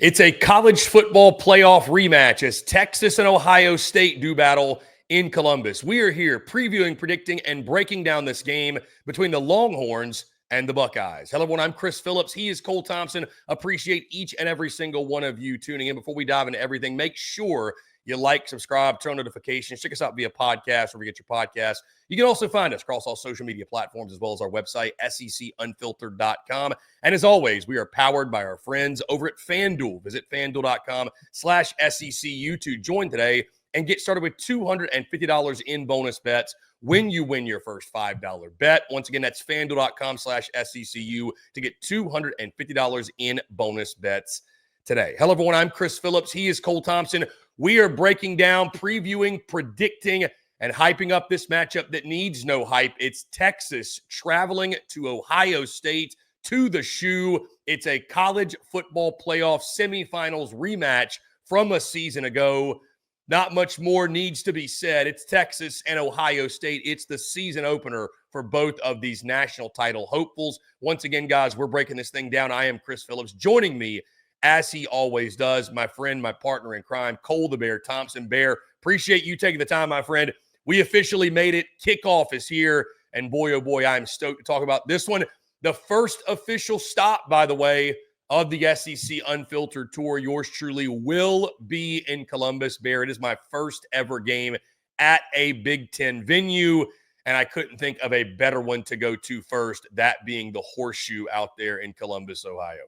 It's a college football playoff rematch as Texas and Ohio State do battle in Columbus. We are here previewing, predicting, and breaking down this game between the Longhorns and the Buckeyes. Hello, everyone. I'm Chris Phillips. He is Cole Thompson. Appreciate each and every single one of you tuning in. Before we dive into everything, make sure you like, subscribe, turn on notifications. Check us out via podcast, wherever you get your podcasts. You can also find us across all social media platforms as well as our website, SECUnfiltered.com. And as always, we are powered by our friends over at FanDuel. Visit FanDuel.com/SECU to join today and get started with $250 in bonus bets when you win your first $5 bet. Once again, that's FanDuel.com/SECU to get $250 in bonus bets today. Hello, everyone. I'm Chris Phillips. He is Cole Thompson. We are breaking down, previewing, predicting, and hyping up this matchup that needs no hype. It's Texas traveling to Ohio State to the shoe. It's a college football playoff semifinals rematch from a season ago. Not much more needs to be said. It's Texas and Ohio State. It's the season opener for both of these national title hopefuls. Once again, guys, we're breaking this thing down. I am Chris Phillips. Joining me, as he always does, my friend, my partner in crime, Cole the Bear Thompson. Bear, appreciate you taking the time, my friend. We officially made it. Kickoff is here. And boy, oh boy, I'm stoked to talk about this one. The first official stop, by the way, of the SEC Unfiltered Tour. Yours truly will be in Columbus, Bear. It is my first ever game at a Big Ten venue, and I couldn't think of a better one to go to first, that being the Horseshoe out there in Columbus, Ohio.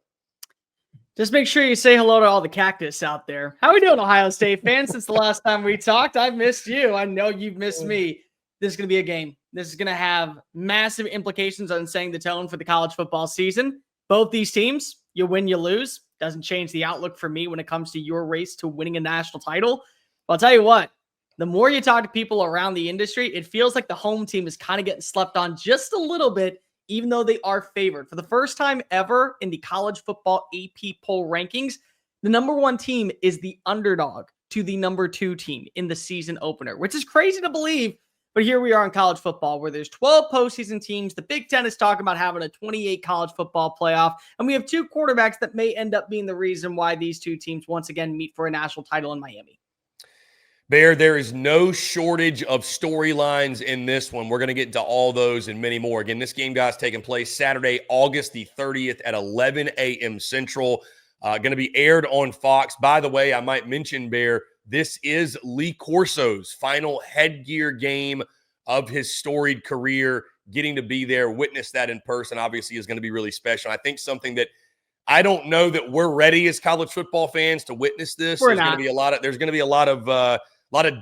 Just make sure you say hello to all the cactus out there. How are we doing, Ohio State fans? Since the last time we talked, I've missed you. I know you've missed me. This is going to be a game. This is going to have massive implications on setting the tone for the college football season. Both these teams, you win, you lose. Doesn't change the outlook for me when it comes to your race to winning a national title. But I'll tell you what, the more you talk to people around the industry, it feels like the home team is kind of getting slept on just a little bit, even though they are favored. For the first time ever in the college football AP poll rankings, the number one team is the underdog to the number two team in the season opener, which is crazy to believe. But here we are in college football where there's 12 postseason teams. The Big Ten is talking about having a 28 college football playoff. And we have two quarterbacks that may end up being the reason why these two teams once again meet for a national title in Miami. Bear, there is no shortage of storylines in this one. We're going to get into all those and many more. Again, this game, guys, taking place Saturday, August the 30th at 11 a.m. Central. Going to be aired on Fox. By the way, I might mention, Bear, this is Lee Corso's final headgear game of his storied career. Getting to be there, witness that in person, obviously is going to be really special. I think something that I don't know that we're ready as college football fans to witness this. There's going to be a lot of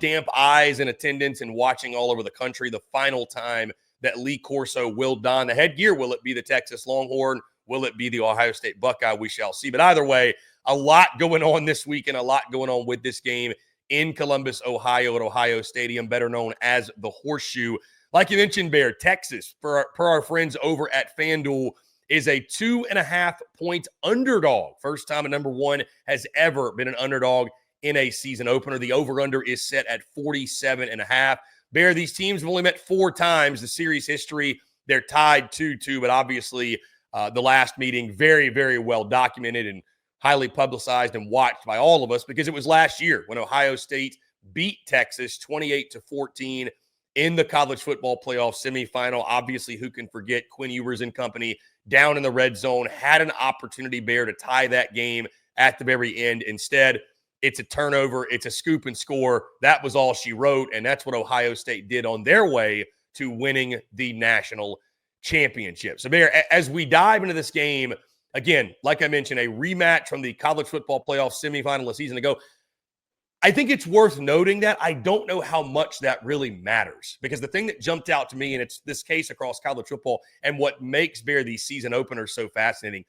damp eyes in attendance and watching all over the country. The final time that Lee Corso will don the headgear, will it be the Texas Longhorn? Will it be the Ohio State Buckeye? We shall see. But either way, a lot going on this week and a lot going on with this game in Columbus, Ohio, at Ohio Stadium, better known as the Horseshoe. Like you mentioned, Bear, Texas, per our friends over at FanDuel, is a 2.5-point underdog. First time a number one has ever been an underdog in a season opener. The over-under is set at 47.5. Bear, these teams have only met 4 times. The series history, they're tied 2-2, but obviously the last meeting very, very well documented and highly publicized and watched by all of us because it was last year when Ohio State beat Texas 28-14 in the college football playoff semifinal. Obviously, who can forget Quinn Ewers and company down in the red zone, had an opportunity, Bear, to tie that game at the very end. Instead, it's a turnover. It's a scoop and score. That was all she wrote, and that's what Ohio State did on their way to winning the national championship. So, Bear, as we dive into this game, again, like I mentioned, a rematch from the college football playoff semifinal a season ago. I think it's worth noting that I don't know how much that really matters because the thing that jumped out to me, and it's this case across college football and what makes, Bear, these season openers so fascinating,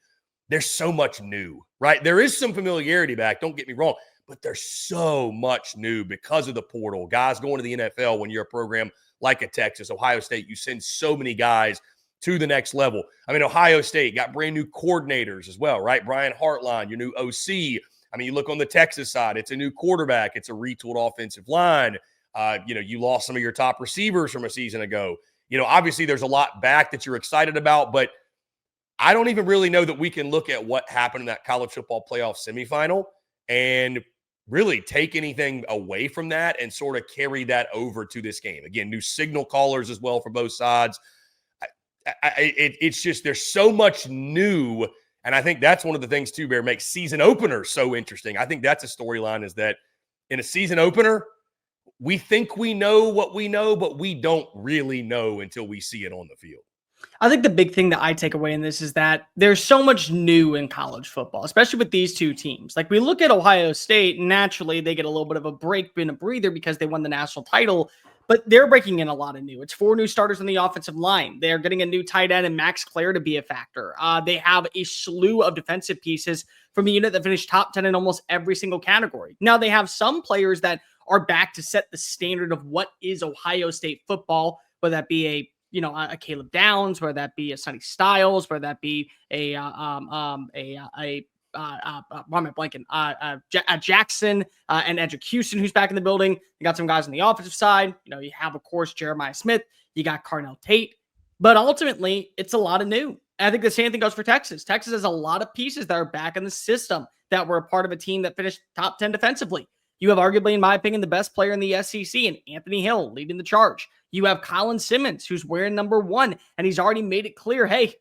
there's so much new, right? There is some familiarity back, don't get me wrong, but there's so much new because of the portal. Guys going to the NFL when you're a program like a Texas, Ohio State, you send so many guys to the next level. I mean, Ohio State got brand new coordinators as well, right? Brian Hartline, your new OC. I mean, you look on the Texas side, it's a new quarterback. It's a retooled offensive line. You lost some of your top receivers from a season ago. Obviously there's a lot back that you're excited about, but I don't even really know that we can look at what happened in that college football playoff semifinal and really take anything away from that and sort of carry that over to this game. Again, new signal callers as well for both sides. It's just there's so much new, and I think that's one of the things too, Bear, makes season openers so interesting. I think that's a storyline, is that in a season opener, we think we know what we know, but we don't really know until we see it on the field. I think the big thing that I take away in this is that there's so much new in college football, especially with these two teams. Like, we look at Ohio State, naturally they get a little bit of a break and a breather because they won the national title, but they're breaking in a lot of new. It's 4 new starters on the offensive line. They're getting a new tight end and Max Clare to be a factor. They have a slew of defensive pieces from a unit that finished top 10 in almost every single category. Now, they have some players that are back to set the standard of what is Ohio State football, whether that be a Caleb Downs, whether that be a Sonny Styles, whether that be a Jackson and Edric Houston, who's back in the building. You got some guys on the offensive side. You have, of course, Jeremiah Smith. You got Carnell Tate. But ultimately, it's a lot of new. And I think the same thing goes for Texas. Texas has a lot of pieces that are back in the system that were a part of a team that finished top 10 defensively. You have arguably, in my opinion, the best player in the SEC in Anthony Hill leading the charge. You have Colin Simmons, who's wearing number 1, and he's already made it clear, hey,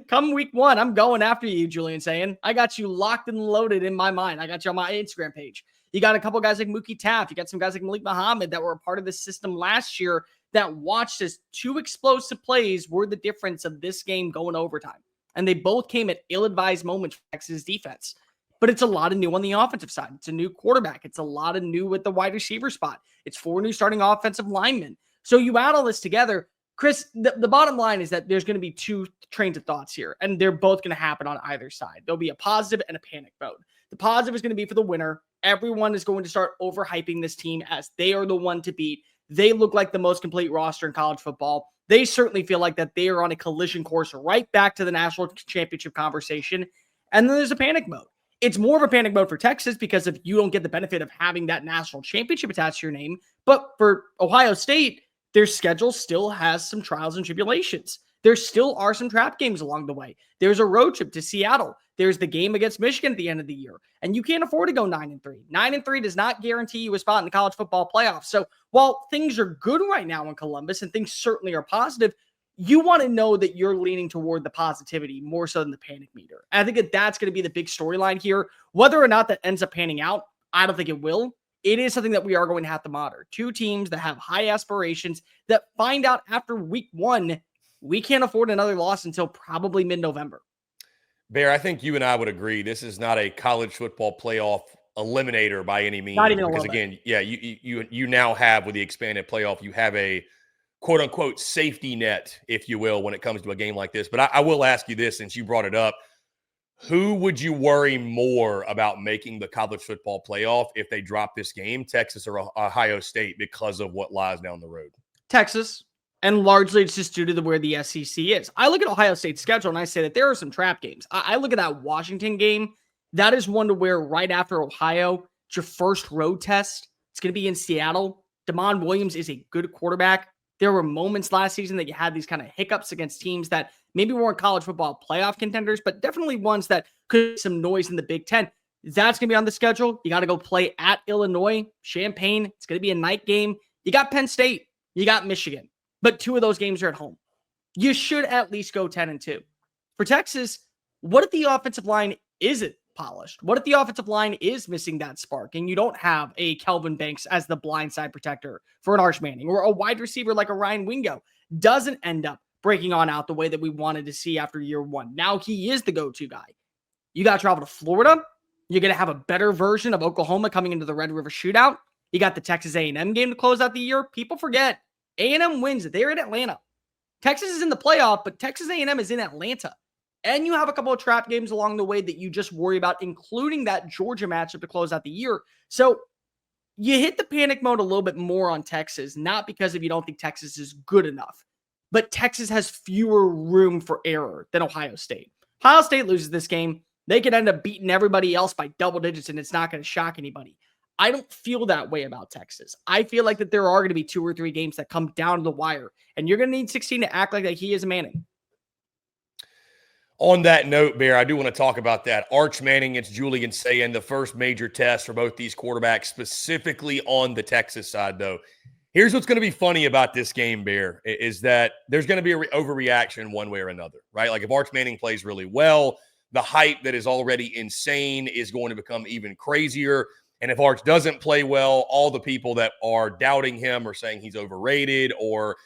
come week 1, I'm going after you, Julian Sayin. I got you locked and loaded in my mind. I got you on my Instagram page. You got a couple guys like Mookie Taft. You got some guys like Malik Muhammad that were a part of the system last year that watched as 2 explosive plays were the difference of this game going overtime. And they both came at ill-advised moments for Texas defense. But it's a lot of new on the offensive side. It's a new quarterback. It's a lot of new with the wide receiver spot. It's 4 new starting offensive linemen. So you add all this together, Chris, the bottom line is that there's going to be 2 trains of thoughts here, and they're both going to happen on either side. There'll be a positive and a panic mode. The positive is going to be for the winner. Everyone is going to start overhyping this team as they are the one to beat. They look like the most complete roster in college football. They certainly feel like that they are on a collision course right back to the national championship conversation. And then there's a panic mode. It's more of a panic mode for Texas because if you don't get the benefit of having that national championship attached to your name. But for Ohio State, their schedule still has some trials and tribulations. There still are some trap games along the way. There's a road trip to Seattle. There's the game against Michigan at the end of the year. And you can't afford to go 9-3. 9-3 does not guarantee you a spot in the college football playoff. So while things are good right now in Columbus and things certainly are positive, you want to know that you're leaning toward the positivity more so than the panic meter. And I think that that's going to be the big storyline here. Whether or not that ends up panning out, I don't think it will. It is something that we are going to have to monitor. 2 teams that have high aspirations that find out after week 1, we can't afford another loss until probably mid-November. Bear, I think you and I would agree this is not a college football playoff eliminator by any means. Not even because again, you now have, with the expanded playoff, you have a quote unquote safety net, if you will, when it comes to a game like this. But I will ask you this, since you brought it up. Who would you worry more about making the college football playoff if they drop this game, Texas or Ohio State, because of what lies down the road? Texas. And largely it's just due to where the SEC is. I look at Ohio State's schedule and I say that there are some trap games. I look at that Washington game. That is one to where right after Ohio, it's your first road test. It's going to be in Seattle. Damon Williams is a good quarterback. There were moments last season that you had these kind of hiccups against teams that maybe weren't college football playoff contenders, but definitely ones that could make some noise in the Big Ten. That's going to be on the schedule. You got to go play at Illinois, Champaign. It's going to be a night game. You got Penn State. You got Michigan. But 2 of those games are at home. You should at least go 10-2. For Texas, what if the offensive line isn't polished? What if the offensive line is missing that spark and you don't have a Kelvin Banks as the blindside protector for an Arch Manning, or a wide receiver like a Ryan Wingo doesn't end up breaking on out the way that we wanted to see after year 1? Now he is the go-to guy. You got to travel to Florida. You're going to have a better version of Oklahoma coming into the Red River Shootout. You got the Texas A&M game to close out the year. People forget A&M wins. They're in Atlanta. Texas is in the playoff, but Texas A&M is in Atlanta. And you have a couple of trap games along the way that you just worry about, including that Georgia matchup to close out the year. So you hit the panic mode a little bit more on Texas, not because if you don't think Texas is good enough, but Texas has fewer room for error than Ohio State. Ohio State loses this game. They could end up beating everybody else by double digits, and it's not going to shock anybody. I don't feel that way about Texas. I feel like that there are going to be 2 or 3 games that come down to the wire, and you're going to need 16 to act like that he is Manning. On that note, Bear, I do want to talk about that. Arch Manning against Julian Sayin, the first major test for both these quarterbacks, specifically on the Texas side, though. Here's what's going to be funny about this game, Bear, is that there's going to be an overreaction one way or another, right? Like if Arch Manning plays really well, the hype that is already insane is going to become even crazier. And if Arch doesn't play well, all the people that are doubting him or saying he's overrated or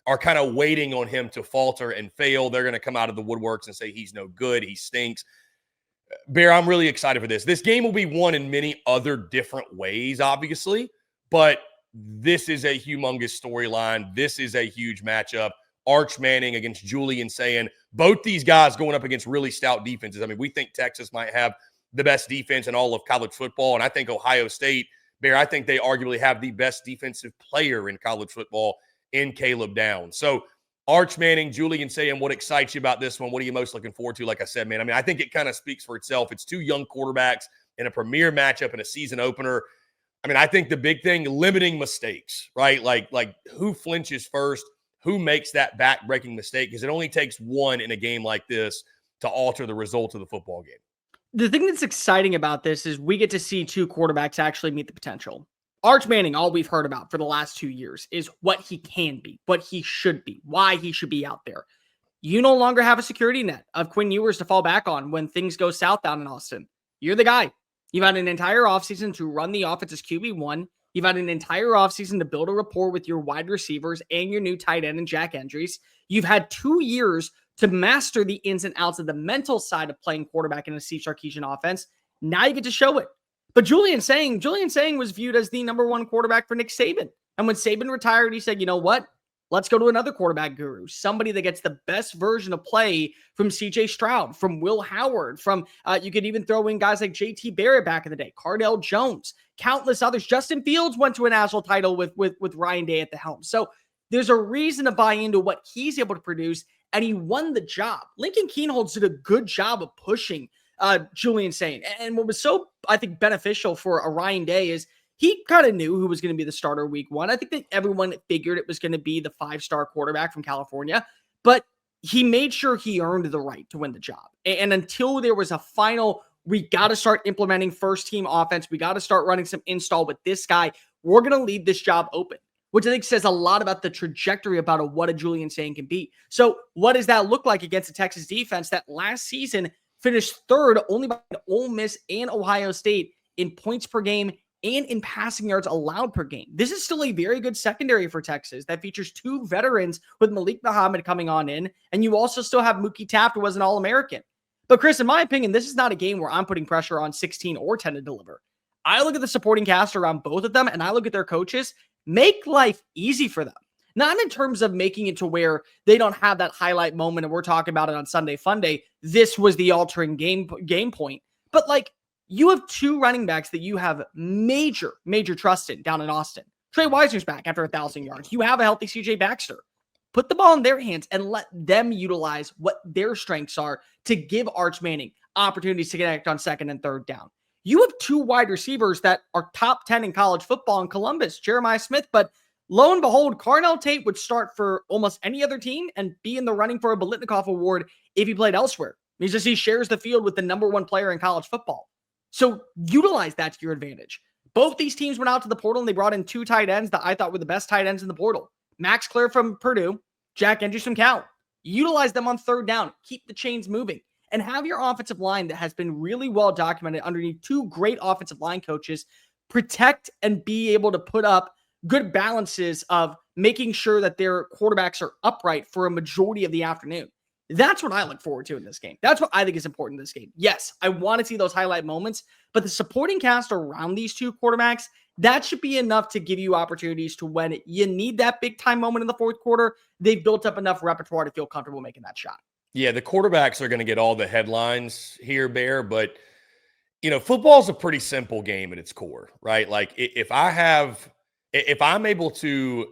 are kind of waiting on him to falter and fail, they're going to come out of the woodworks and say he's no good, he stinks. Bear, I'm really excited for this. This game will be won in many other different ways, obviously, but this is a humongous storyline. This is a huge matchup. Arch Manning against Julian Sayin. Both these guys going up against really stout defenses. I mean, we think Texas might have the best defense in all of college football, and I think Ohio State, Bear, I think they arguably have the best defensive player in college football in Caleb Downs. So Arch Manning, Julian Sayin, what excites you about this one? What are you most looking forward to? Like I said, man, I mean, I think it kind of speaks for itself. It's two young quarterbacks in a premier matchup in a season opener. I mean, I think the big thing, limiting mistakes, right? Like who flinches first, who makes that back-breaking mistake, because it only takes one in a game like this to alter the result of the football game. The thing that's exciting about this is we get to see two quarterbacks actually meet the potential. Arch Manning, all we've heard about for the last 2 years is what he can be, what he should be, why he should be out there. You no longer have a security net of Quinn Ewers to fall back on when things go south down in Austin. You're the guy. You've had an entire offseason to run the offense as QB1. You've had an entire offseason to build a rapport with your wide receivers and your new tight end and Jack Endries. You've had 2 years to master the ins and outs of the mental side of playing quarterback in a Steve Sarkisian offense. Now you get to show it. But Julian Sayin was viewed as the number one quarterback for Nick Saban. And when Saban retired, he said, you know what? Let's go to another quarterback guru, somebody that gets the best version of play from CJ Stroud, from Will Howard, from you could even throw in guys like JT Barrett back in the day, Cardell Jones, countless others. Justin Fields went to a national title with Ryan Day at the helm. So there's a reason to buy into what he's able to produce, and he won the job. Lincoln Kienholz did a good job of pushing Julian Sayin. And what was so, I think, beneficial for a Ryan Day is he kind of knew who was going to be the starter week one. I think that everyone figured it was going to be the 5-star quarterback from California, but he made sure he earned the right to win the job. And until there was a final, we got to start implementing first team offense. We got to start running some install with this guy. We're going to leave this job open, which I think says a lot about the trajectory about what a Julian Sayin can be. So what does that look like against the Texas defense that last season finished third only by Ole Miss and Ohio State in points per game and in passing yards allowed per game? This is still a very good secondary for Texas that features 2 veterans with Malik Muhammad coming on in, and you also still have Mookie Taft, who was an All-American. But Chris, in my opinion, this is not a game where I'm putting pressure on 16 or 10 to deliver. I look at the supporting cast around both of them, and I look at their coaches. Make life easy for them. Not in terms of making it to where they don't have that highlight moment, and we're talking about it on Sunday Funday. This was the altering game point. But like, you have 2 running backs that you have major trust in down in Austin. Trey Wisner's back after 1,000 yards. You have a healthy CJ Baxter. Put the ball in their hands and let them utilize what their strengths are to give Arch Manning opportunities to connect on second and third down. You have 2 wide receivers that are top 10 in college football in Columbus, Jeremiah Smith, but lo and behold, Carnell Tate would start for almost any other team and be in the running for a Biletnikoff Award if he played elsewhere. It's just he shares the field with the number 1 player in college football. So utilize that to your advantage. Both these teams went out to the portal and they brought in 2 tight ends that I thought were the best tight ends in the portal. Max Clare from Purdue, Jack Endries from Cal. Utilize them on third down. Keep the chains moving. And have your offensive line that has been really well documented underneath 2 great offensive line coaches protect and be able to put up good balances of making sure that their quarterbacks are upright for a majority of the afternoon. That's what I look forward to in this game. That's what I think is important in this game. Yes, I want to see those highlight moments, but the supporting cast around these 2 quarterbacks, that should be enough to give you opportunities to when you need that big time moment in the fourth quarter, they've built up enough repertoire to feel comfortable making that shot. Yeah, the quarterbacks are going to get all the headlines here, Bear, but you know, football's a pretty simple game at its core, right? Like if I'm able to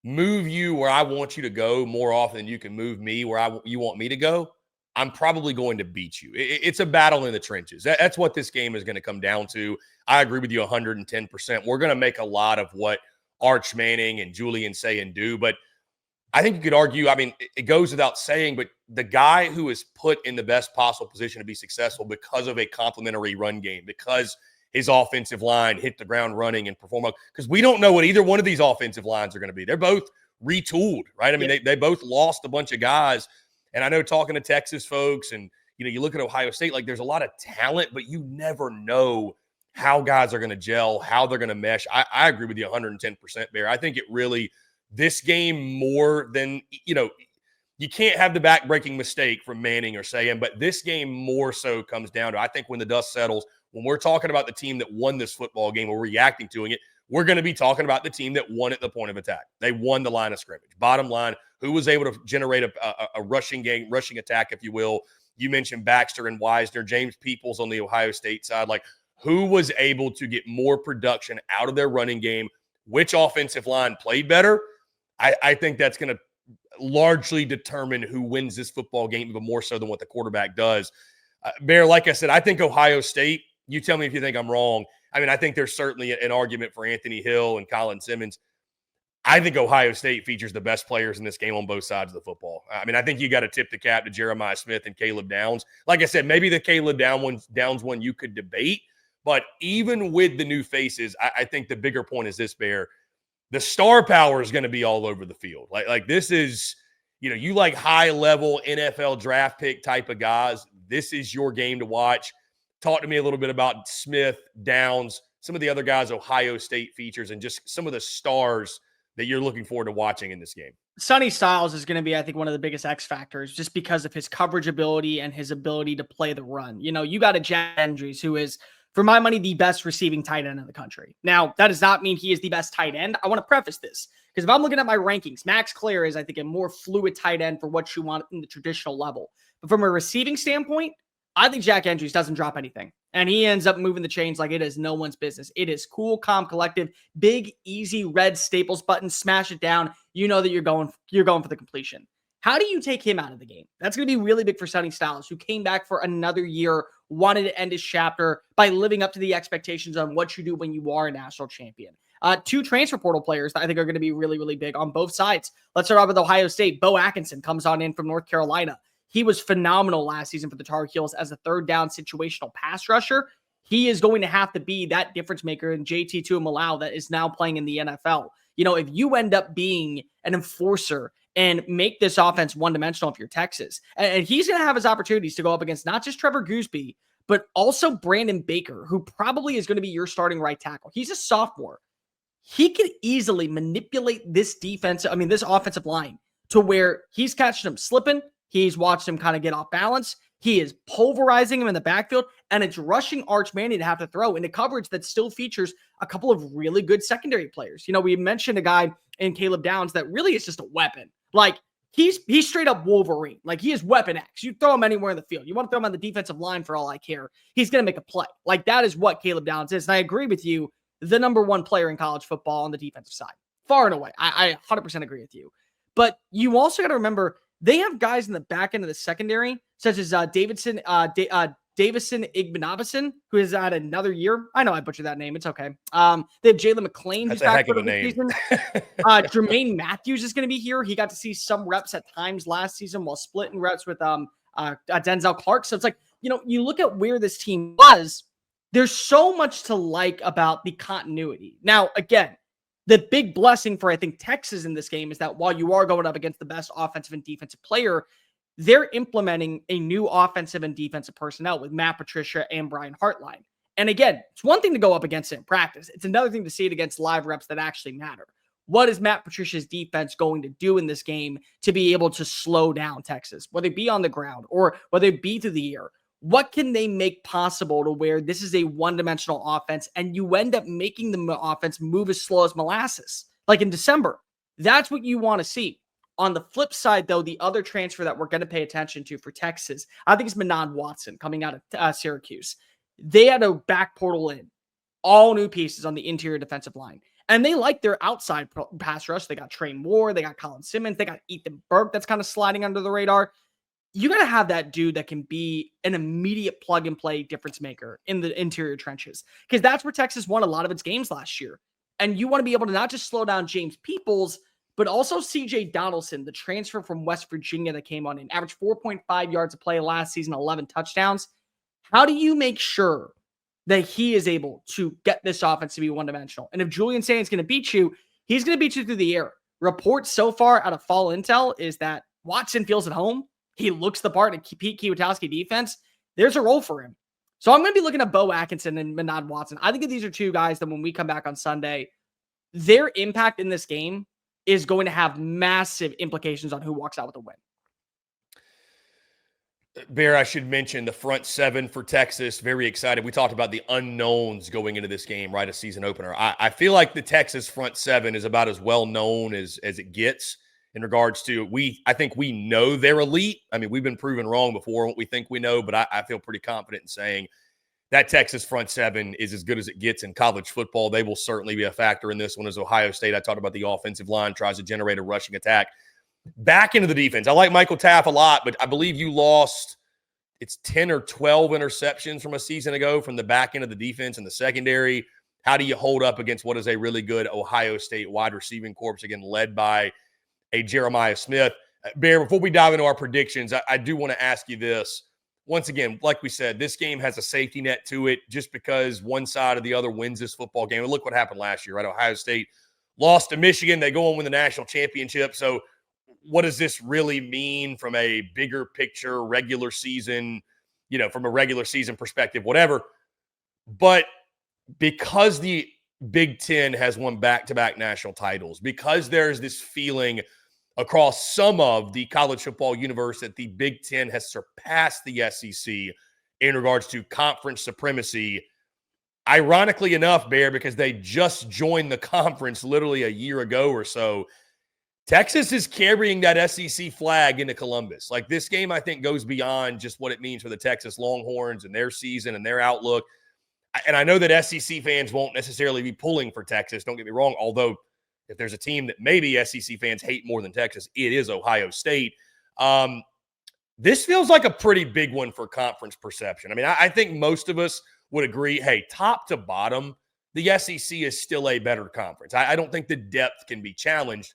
move you where I want you to go more often than you can move me where you want me to go, I'm probably going to beat you. It's a battle in the trenches. That's what this game is going to come down to. I agree with you 110%. We're going to make a lot of what Arch Manning and Julian Sayin do, but I think you could argue, I mean, it goes without saying, but the guy who is put in the best possible position to be successful because of a complementary run game, because his offensive line hit the ground running and perform well, because we don't know what either one of these offensive lines are going to be. They're both retooled, right? I mean, they both lost a bunch of guys. And I know talking to Texas folks and, you look at Ohio State, like there's a lot of talent, but you never know how guys are going to gel, how they're going to mesh. I agree with you 110%, Bear. I think it really, this game more than, you can't have the back-breaking mistake from Manning or Sayin, but this game more so comes down to, I think when the dust settles, when we're talking about the team that won this football game, we're reacting to it, we're going to be talking about the team that won at the point of attack. They won the line of scrimmage. Bottom line, who was able to generate a rushing game, rushing attack, if you will. You mentioned Baxter and Wisner, James Peoples on the Ohio State side. Like, who was able to get more production out of their running game? Which offensive line played better? I think that's going to largely determine who wins this football game, even more so than what the quarterback does. Bear, like I said, I think Ohio State, you tell me if you think I'm wrong. I mean, I think there's certainly an argument for Anthony Hill and Colin Simmons. I think Ohio State features the best players in this game on both sides of the football. I mean, I think you got to tip the cap to Jeremiah Smith and Caleb Downs. Like I said, maybe the Caleb Downs one you could debate, but even with the new faces, I think the bigger point is this, Bear. The star power is going to be all over the field. Like this is, you like high-level NFL draft pick type of guys. This is your game to watch. Talk to me a little bit about Smith, Downs, some of the other guys Ohio State features, and just some of the stars that you're looking forward to watching in this game. Sonny Styles is going to be, I think, one of the biggest X factors just because of his coverage ability and his ability to play the run. You got a Jack Andrews who is, for my money, the best receiving tight end in the country. Now, that does not mean he is the best tight end. I want to preface this because if I'm looking at my rankings, Max Clare is, I think, a more fluid tight end for what you want in the traditional level. But from a receiving standpoint, I think Jack Andrews doesn't drop anything. And he ends up moving the chains like it is no one's business. It is cool, calm, collective, big, easy, red Staples button, smash it down. You know that you're going for the completion. How do you take him out of the game? That's going to be really big for Sonny Styles, who came back for another year, wanted to end his chapter by living up to the expectations on what you do when you are a national champion. Two transfer portal players that I think are going to be really, really big on both sides. Let's start off with Ohio State. Bo Atkinson comes on in from North Carolina. He was phenomenal last season for the Tar Heels as a third down situational pass rusher. He is going to have to be that difference maker in JT Tuimoloau that is now playing in the NFL. If you end up being an enforcer and make this offense one-dimensional if you're Texas, and he's going to have his opportunities to go up against not just Trevor Gooseby, but also Brandon Baker, who probably is going to be your starting right tackle. He's a sophomore. He could easily manipulate this offensive line to where he's catching him slipping. He's watched him kind of get off balance. He is pulverizing him in the backfield, and it's rushing Arch Manning to have to throw into coverage that still features a couple of really good secondary players. We mentioned a guy in Caleb Downs that really is just a weapon. Like, he's straight up Wolverine. Like, he is Weapon X. You throw him anywhere in the field. You want to throw him on the defensive line for all I care. He's going to make a play. Like, that is what Caleb Downs is. And I agree with you, the number one player in college football on the defensive side. Far and away. I 100% agree with you. But you also got to remember, they have guys in the back end of the secondary, such as Davison Igbinabison, who has had another year. I know I butchered that name. It's okay. They have Jalen McClain, who's back for the season. Jermaine Matthews is going to be here. He got to see some reps at times last season while splitting reps with Denzel Clark. So it's like, you look at where this team was, there's so much to like about the continuity. Now, again, the big blessing for, I think, Texas in this game is that while you are going up against the best offensive and defensive player, they're implementing a new offensive and defensive personnel with Matt Patricia and Brian Hartline. And again, it's one thing to go up against it in practice. It's another thing to see it against live reps that actually matter. What is Matt Patricia's defense going to do in this game to be able to slow down Texas, whether it be on the ground or whether it be through the air? What can they make possible to where this is a one-dimensional offense and you end up making the offense move as slow as molasses, like in December? That's what you want to see. On the flip side, though, the other transfer that we're going to pay attention to for Texas, I think it's Manon Watson coming out of Syracuse. They had a back portal in, all new pieces on the interior defensive line. And they like their outside pass rush. They got Trey Moore. They got Colin Simmons. They got Ethan Burke that's kind of sliding under the radar. You got to have that dude that can be an immediate plug-and-play difference maker in the interior trenches, because that's where Texas won a lot of its games last year. And you want to be able to not just slow down James Peoples, but also CJ Donaldson, the transfer from West Virginia that came on in, averaged 4.5 yards a play last season, 11 touchdowns. How do you make sure that he is able to get this offense to be one-dimensional? And if Julian Sayin's going to beat you, he's going to beat you through the air. Reports so far out of fall intel is that Watson feels at home. He looks the part in Pete Kwiatkowski defense. There's a role for him. So I'm going to be looking at Bo Atkinson and Manad Watson. I think that these are two guys that when we come back on Sunday, their impact in this game is going to have massive implications on who walks out with a win. Bear, I should mention the front seven for Texas. Very excited. We talked about the unknowns going into this game, right? A season opener. I feel like the Texas front seven is about as well known as it gets in regards to I think we know they're elite. I mean, we've been proven wrong before what we think we know, but I feel pretty confident in saying that Texas front seven is as good as it gets in college football. They will certainly be a factor in this one as Ohio State. I talked about the offensive line tries to generate a rushing attack. Back into the defense. I like Michael Taff a lot, but I believe you lost it's 10 or 12 interceptions from a season ago from the back end of the defense and the secondary. How do you hold up against what is a really good Ohio State wide receiving corps, again, led by a Jeremiah Smith? Bear, before we dive into our predictions, I do want to ask you this. Once again, like we said, this game has a safety net to it just because one side or the other wins this football game. And look what happened last year, right? Ohio State lost to Michigan. They go and win the national championship. So what does this really mean from a bigger picture, regular season, from a regular season perspective, whatever? But because the Big Ten has won back-to-back national titles, because there's this feeling across some of the college football universe that the Big Ten has surpassed the SEC in regards to conference supremacy, ironically enough, Bear, because they just joined the conference literally a year ago or so, Texas is carrying that SEC flag into Columbus. Like, this game, I think, goes beyond just what it means for the Texas Longhorns and their season and their outlook. And I know that SEC fans won't necessarily be pulling for Texas, don't get me wrong, although if there's a team that maybe SEC fans hate more than Texas, it is Ohio State. This feels like a pretty big one for conference perception. I mean, I think most of us would agree, hey, top to bottom, the SEC is still a better conference. I don't think the depth can be challenged.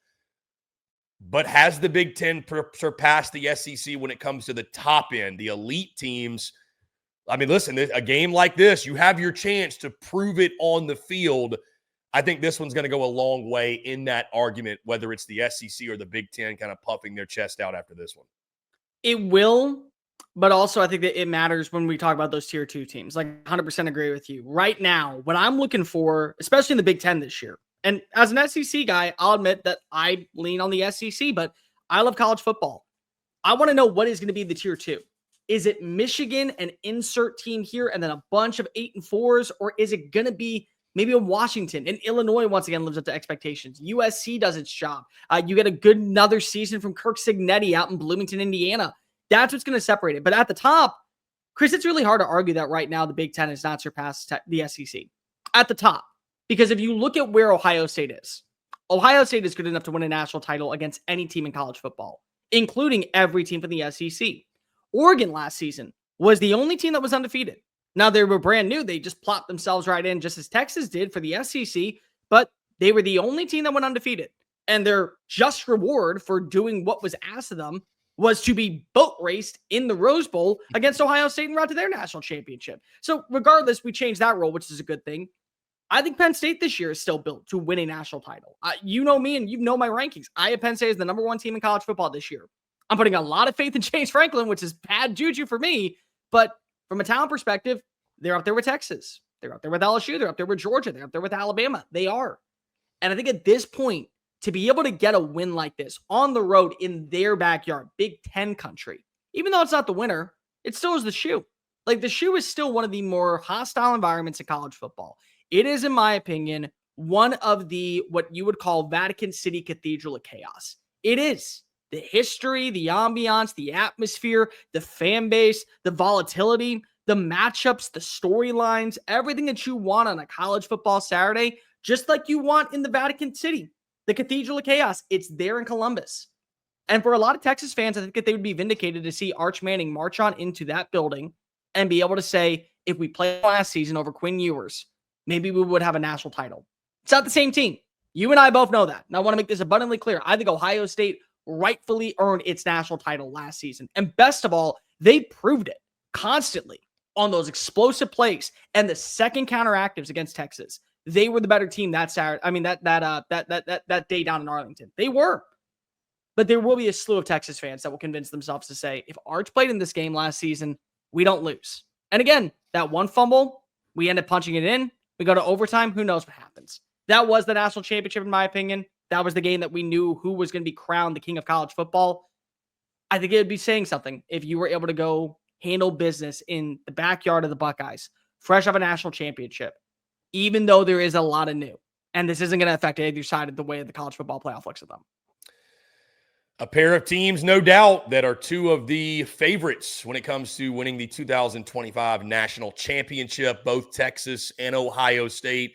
But has the Big Ten surpassed the SEC when it comes to the top end, the elite teams? I mean, listen, a game like this, you have your chance to prove it on the field. I think this one's going to go a long way in that argument, whether it's the SEC or the Big Ten kind of puffing their chest out after this one. It will, but also I think that it matters when we talk about those tier 2 teams. Like, 100% agree with you. Right now, what I'm looking for, especially in the Big Ten this year, and as an SEC guy, I'll admit that I lean on the SEC, but I love college football. I want to know what is going to be the tier 2. Is it Michigan, an insert team here, and then a bunch of 8 and 4s? Or is it going to be maybe a Washington and Illinois once again lives up to expectations? USC does its job. You get a good another season from Kirk Cignetti out in Bloomington, Indiana. That's what's going to separate it. But at the top, Chris, it's really hard to argue that right now the Big Ten has not surpassed the SEC at the top. Because if you look at where Ohio State is good enough to win a national title against any team in college football, including every team from the SEC. Oregon last season was the only team that was undefeated. Now, they were brand new. They just plopped themselves right in, just as Texas did for the SEC, but they were the only team that went undefeated. And their just reward for doing what was asked of them was to be boat raced in the Rose Bowl against Ohio State and route to their national championship. So regardless, we changed that rule, which is a good thing. I think Penn State this year is still built to win a national title. You know me and you know my rankings. I have Penn State as the number 1 team in college football this year. I'm putting a lot of faith in James Franklin, which is bad juju for me. But from a talent perspective, they're up there with Texas. They're up there with LSU. They're up there with Georgia. They're up there with Alabama. They are. And I think at this point, to be able to get a win like this on the road in their backyard, Big Ten country, even though it's not the winner, it still is the shoe. Like, the shoe is still one of the more hostile environments in college football. It is, in my opinion, one of the, what you would call Vatican City Cathedral of chaos. It is. The history, the ambiance, the atmosphere, the fan base, the volatility, the matchups, the storylines, everything that you want on a college football Saturday, just like you want in the Vatican City, the Cathedral of Chaos. It's there in Columbus. And for a lot of Texas fans, I think that they would be vindicated to see Arch Manning march on into that building and be able to say, if we played last season over Quinn Ewers, maybe we would have a national title. It's not the same team. You and I both know that. And I want to make this abundantly clear. I think Ohio State rightfully earned its national title last season. And best of all, they proved it constantly on those explosive plays and the second counteractives against Texas. They were the better team that Saturday. I mean, that day down in Arlington. They were. But there will be a slew of Texas fans that will convince themselves to say, if Arch played in this game last season, we don't lose. And again, that one fumble, we end up punching it in. We go to overtime. Who knows what happens? That was the national championship, in my opinion. That was the game that we knew who was going to be crowned the king of college football. I think it would be saying something if you were able to go handle business in the backyard of the Buckeyes, fresh off a national championship, even though there is a lot of new. And this isn't going to affect either side of the way the college football playoff looks at them. A pair of teams, no doubt, that are two of the favorites when it comes to winning the 2025 national championship, both Texas and Ohio State.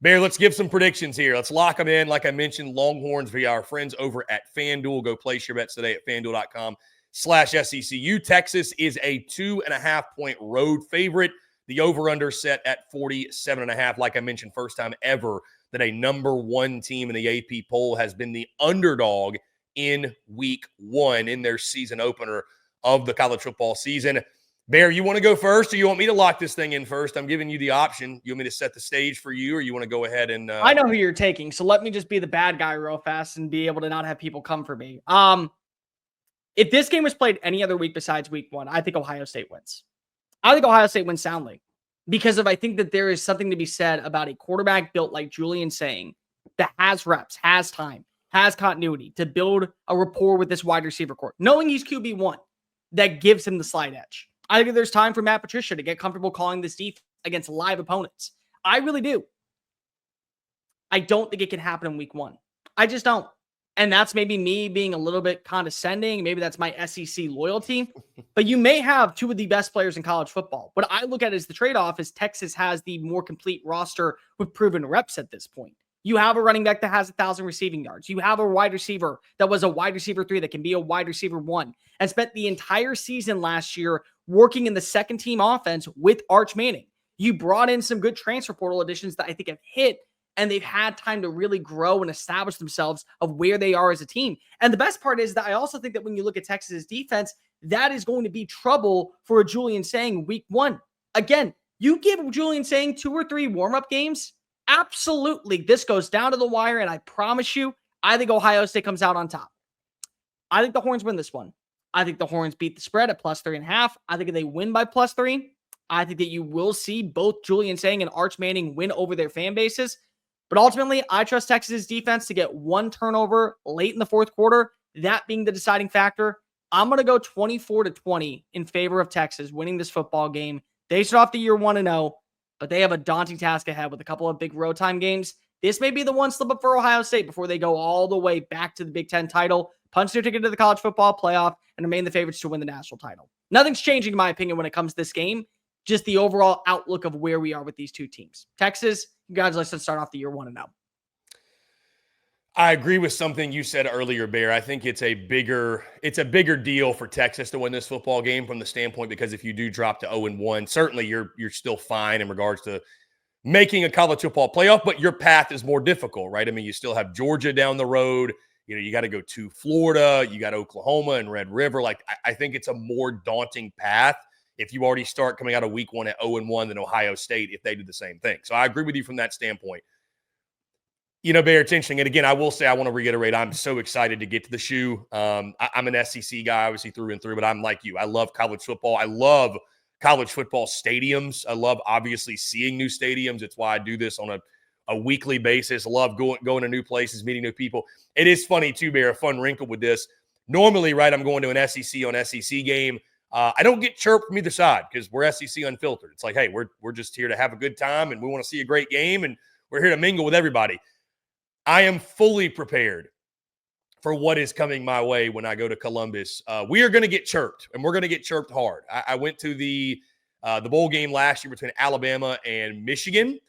Bear, let's give some predictions here. Let's lock them in. Like I mentioned, Longhorns via our friends over at FanDuel. Go place your bets today at FanDuel.com/SECU. Texas is a 2.5-point road favorite. The over-under set at 47.5. Like I mentioned, first time ever that a number one team in the AP poll has been the underdog in week one in their season opener of the college football season. Bear, you want to go first, or you want me to lock this thing in first? I'm giving you the option. You want me to set the stage for you, or you want to go ahead and I know who you're taking, so let me just be the bad guy real fast and be able to not have people come for me. If this game was played any other week besides week one, I think Ohio State wins. I think Ohio State wins soundly because I think that there is something to be said about a quarterback built like Julian Sayin that has reps, has time, has continuity to build a rapport with this wide receiver corps, knowing he's QB1, that gives him the slight edge. I think there's time for Matt Patricia to get comfortable calling this defense against live opponents. I really do. I don't think it can happen in week one. I just don't. And that's maybe me being a little bit condescending. Maybe that's my SEC loyalty. But you may have two of the best players in college football. What I look at as the trade-off is Texas has the more complete roster with proven reps at this point. You have a running back that has 1,000 receiving yards. You have a wide receiver that was a wide receiver 3 that can be a wide receiver 1 and spent the entire season last year working in the second team offense with Arch Manning. You brought in some good transfer portal additions that I think have hit, and they've had time to really grow and establish themselves of where they are as a team. And the best part is that I also think that when you look at Texas's defense, that is going to be trouble for a Julian Sayin week one. Again, you give Julian Sayin 2 or 3 warm-up games, absolutely, this goes down to the wire, and I promise you, I think Ohio State comes out on top. I think the Horns win this one. I think the Horns beat the spread at +3.5. I think if they win by +3, I think that you will see both Julian Sayin and Arch Manning win over their fan bases. But ultimately, I trust Texas' defense to get one turnover late in the fourth quarter, that being the deciding factor. I'm going to go 24-20 in favor of Texas winning this football game. They start off the year 1-0. But they have a daunting task ahead with a couple of big road time games. This may be the one slip up for Ohio State before they go all the way back to the Big Ten title, punch their ticket to the college football playoff, and remain the favorites to win the national title. Nothing's changing, in my opinion, when it comes to this game. Just the overall outlook of where we are with these two teams. Texas, congratulations, start off the year 1-0. I agree with something you said earlier, Bear. I think it's a bigger deal for Texas to win this football game from the standpoint because if you do drop to 0-1, certainly you're still fine in regards to making a college football playoff, but your path is more difficult, right? I mean, you still have Georgia down the road. You know, you got to go to Florida. You got Oklahoma and Red River. Like, I think it's a more daunting path if you already start coming out of week one at 0-1 than Ohio State if they do the same thing. So I agree with you from that standpoint. You know, Bear, it's interesting. And again, I will say, I want to reiterate, I'm so excited to get to the shoe. I'm an SEC guy, obviously, through and through, but I'm like you. I love college football. I love college football stadiums. I love, obviously, seeing new stadiums. It's why I do this on a weekly basis. I love going to new places, meeting new people. It is funny, too, Bear, a fun wrinkle with this. Normally, right, I'm going to an SEC on SEC game. I don't get chirped from either side because we're SEC Unfiltered. It's like, hey, we're just here to have a good time, and we want to see a great game, and we're here to mingle with everybody. I am fully prepared for what is coming my way when I go to Columbus. We are going to get chirped, and we're going to get chirped hard. I went to the bowl game last year between Alabama and Michigan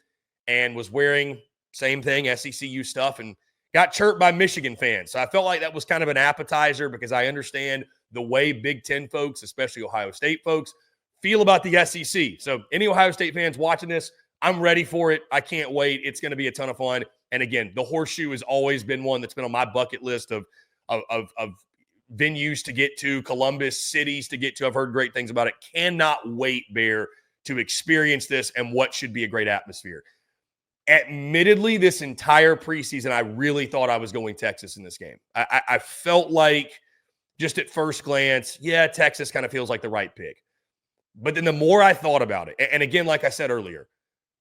and was wearing same thing, SECU stuff, and got chirped by Michigan fans. So I felt like that was kind of an appetizer because I understand the way Big Ten folks, especially Ohio State folks, feel about the SEC. So any Ohio State fans watching this, I'm ready for it. I can't wait. It's going to be a ton of fun. And again, the Horseshoe has always been one that's been on my bucket list of venues to get to, Columbus, cities to get to. I've heard great things about it. Cannot wait, Bear, to experience this and what should be a great atmosphere. Admittedly, this entire preseason, I really thought I was going Texas in this game. I felt like, just at first glance, yeah, Texas kind of feels like the right pick. But then the more I thought about it, and again, like I said earlier,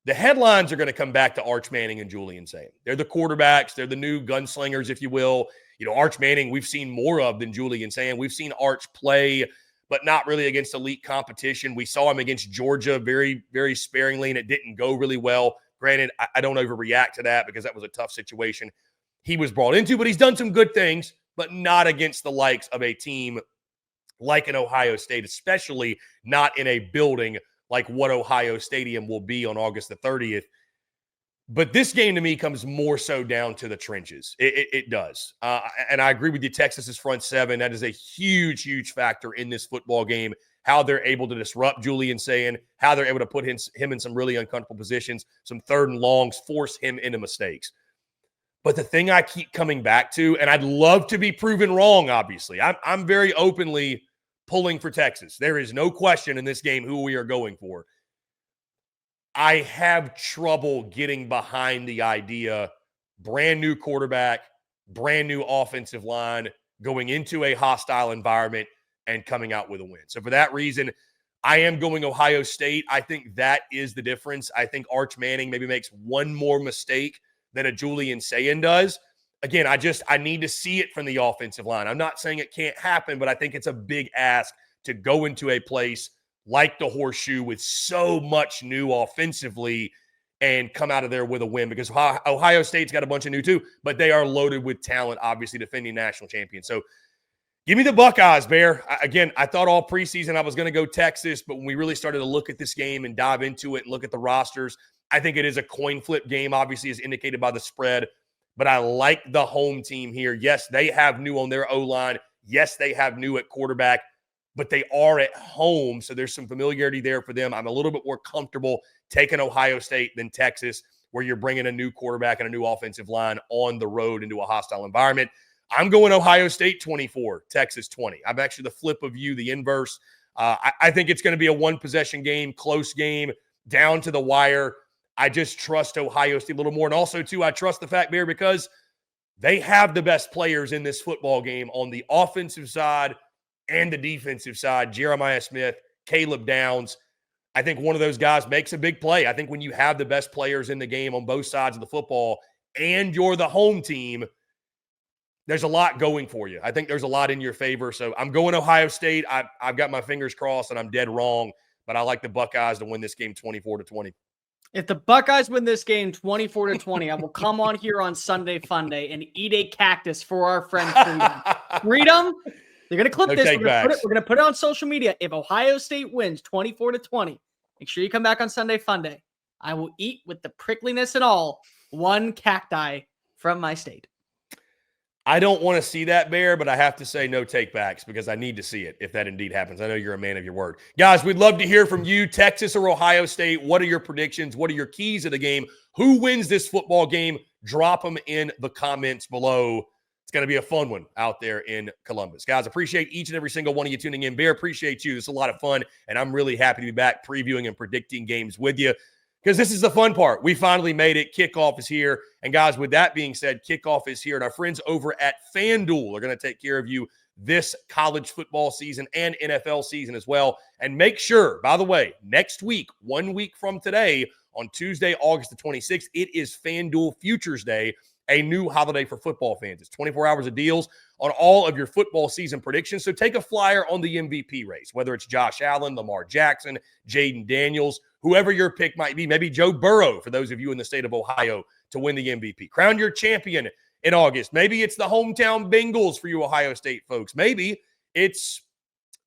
the headlines are going to come back to Arch Manning and Julian Sayin. They're the quarterbacks. They're the new gunslingers, if you will. You know, Arch Manning, we've seen more of than Julian Sayin. We've seen Arch play, but not really against elite competition. We saw him against Georgia very, very sparingly, and it didn't go really well. Granted, I don't overreact to that because that was a tough situation he was brought into, but he's done some good things, but not against the likes of a team like an Ohio State, especially not in a building like what Ohio Stadium will be on August the 30th. But this game to me comes more so down to the trenches. It does. And I agree with you, Texas's front seven. That is a huge, huge factor in this football game. How they're able to disrupt Julian Sayin, how they're able to put him in some really uncomfortable positions, some third and longs, force him into mistakes. But the thing I keep coming back to, and I'd love to be proven wrong, obviously. I'm very openly pulling for Texas. There is no question in this game who we are going for. I have trouble getting behind the idea, brand new quarterback, brand new offensive line, going into a hostile environment and coming out with a win. So for that reason, I am going Ohio State. I think that is the difference. I think Arch Manning maybe makes one more mistake than a Julian Sayin does. Again, I need to see it from the offensive line. I'm not saying it can't happen, but I think it's a big ask to go into a place like the Horseshoe with so much new offensively and come out of there with a win, because Ohio State's got a bunch of new too, but they are loaded with talent, obviously defending national champions. So give me the Buckeyes, Bear. Again, I thought all preseason I was going to go Texas, but when we really started to look at this game and dive into it and look at the rosters, I think it is a coin flip game, obviously, as indicated by the spread. But I like the home team here. Yes, they have new on their O-line. Yes, they have new at quarterback, but they are at home, so there's some familiarity there for them. I'm a little bit more comfortable taking Ohio State than Texas, where you're bringing a new quarterback and a new offensive line on the road into a hostile environment. I'm going Ohio State 24, Texas 20. I'm actually the flip of you, the inverse. I think it's going to be a one-possession game, close game, down to the wire. I just trust Ohio State a little more. And also, too, I trust the fact, Bear, because they have the best players in this football game on the offensive side and the defensive side. Jeremiah Smith, Caleb Downs. I think one of those guys makes a big play. I think when you have the best players in the game on both sides of the football and you're the home team, there's a lot going for you. I think there's a lot in your favor. So I'm going Ohio State. I've got my fingers crossed and I'm dead wrong, but I like the Buckeyes to win this game 24-20. If the Buckeyes win this game 24-20, I will come on here on Sunday Funday and eat a cactus for our friend Freedom. Freedom, they're going to clip this. We're going to put it on social media. If Ohio State wins 24-20, make sure you come back on Sunday Funday. I will eat, with the prickliness and all, one cacti from my state. I don't want to see that, Bear, but I have to say no take-backs because I need to see it if that indeed happens. I know you're a man of your word. Guys, we'd love to hear from you, Texas or Ohio State. What are your predictions? What are your keys of the game? Who wins this football game? Drop them in the comments below. It's going to be a fun one out there in Columbus. Guys, appreciate each and every single one of you tuning in. Bear, appreciate you. This is a lot of fun, and I'm really happy to be back previewing and predicting games with you, because this is the fun part. We finally made it. Kickoff is here. And guys, with that being said, kickoff is here. And our friends over at FanDuel are going to take care of you this college football season and NFL season as well. And make sure, by the way, next week, 1 week from today, on Tuesday, August the 26th, it is FanDuel Futures Day, a new holiday for football fans. It's 24 hours of deals on all of your football season predictions. So take a flyer on the MVP race, whether it's Josh Allen, Lamar Jackson, Jaden Daniels, whoever your pick might be, maybe Joe Burrow for those of you in the state of Ohio to win the MVP. Crown your champion in August. Maybe it's the hometown Bengals for you Ohio State folks. Maybe it's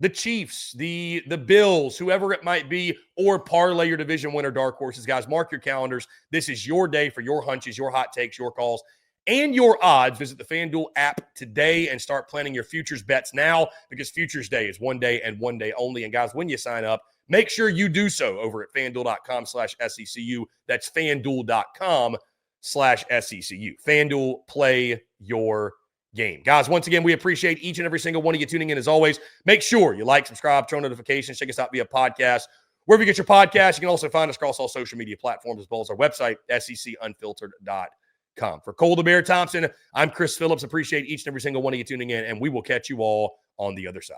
the Chiefs, the Bills, whoever it might be, or parlay your division winner dark horses. Guys, mark your calendars. This is your day for your hunches, your hot takes, your calls, and your odds. Visit the FanDuel app today and start planning your futures bets now, because Futures Day is one day and one day only. And guys, when you sign up, make sure you do so over at FanDuel.com/SECU. That's FanDuel.com/SECU. FanDuel.com/SECU. FanDuel, play your game. Guys, once again, we appreciate each and every single one of you tuning in. As always, make sure you like, subscribe, turn notifications, check us out via podcast. Wherever you get your podcast, you can also find us across all social media platforms, as well as our website, secunfiltered.com. For Cole the Bear Thompson, I'm Chris Phillips. Appreciate each and every single one of you tuning in, and we will catch you all on the other side.